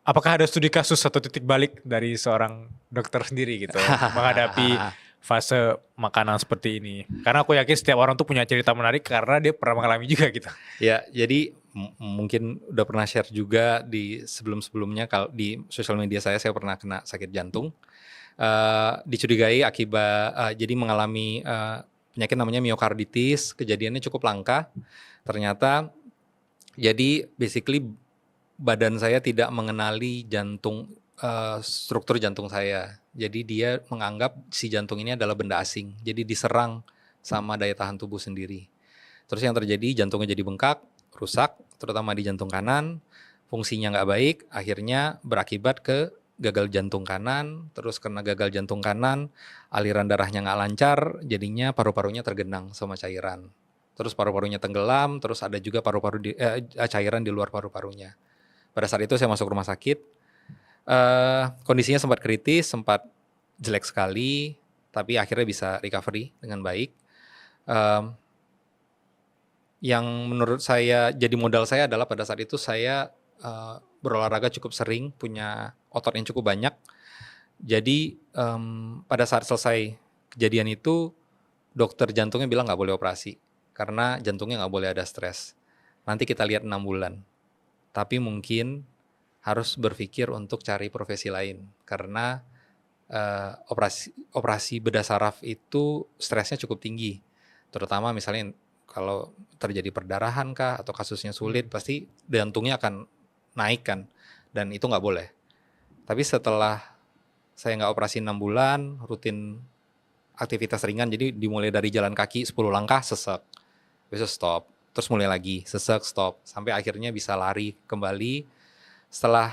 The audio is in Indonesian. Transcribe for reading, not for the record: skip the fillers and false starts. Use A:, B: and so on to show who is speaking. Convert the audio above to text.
A: apakah ada studi kasus atau titik balik dari seorang dokter sendiri gitu menghadapi fase makanan seperti ini? Karena aku yakin setiap orang tuh punya cerita menarik karena dia pernah mengalami juga gitu.
B: Ya, jadi mungkin udah pernah share juga di sebelum-sebelumnya kalau di sosial media saya pernah kena sakit jantung. Dicurigai akibat jadi mengalami penyakit namanya miokarditis, kejadiannya cukup langka. Ternyata jadi basically badan saya tidak mengenali jantung, struktur jantung saya. Jadi dia menganggap si jantung ini adalah benda asing. Jadi diserang sama daya tahan tubuh sendiri. Terus yang terjadi jantungnya jadi bengkak, rusak, terutama di jantung kanan, fungsinya nggak baik, akhirnya berakibat ke gagal jantung kanan, terus karena gagal jantung kanan, aliran darahnya nggak lancar, jadinya paru-parunya tergenang sama cairan. Terus paru-parunya tenggelam, terus ada juga cairan di luar paru-parunya. Pada saat itu saya masuk rumah sakit, kondisinya sempat kritis, sempat jelek sekali, tapi akhirnya bisa recovery dengan baik. Yang menurut saya jadi modal saya adalah pada saat itu saya berolahraga cukup sering, punya otot yang cukup banyak. Jadi pada saat selesai kejadian itu, dokter jantungnya bilang nggak boleh operasi karena jantungnya nggak boleh ada stres. Nanti kita lihat 6 bulan. Tapi mungkin harus berpikir untuk cari profesi lain karena operasi bedah saraf itu stresnya cukup tinggi. Terutama misalnya kalau terjadi perdarahan kah atau kasusnya sulit, pasti jantungnya akan naik kan, dan itu nggak boleh. Tapi setelah saya nggak operasi 6 bulan, rutin aktivitas ringan, jadi dimulai dari jalan kaki 10 langkah, sesek, besok stop, terus mulai lagi, sesek, stop, sampai akhirnya bisa lari kembali. Setelah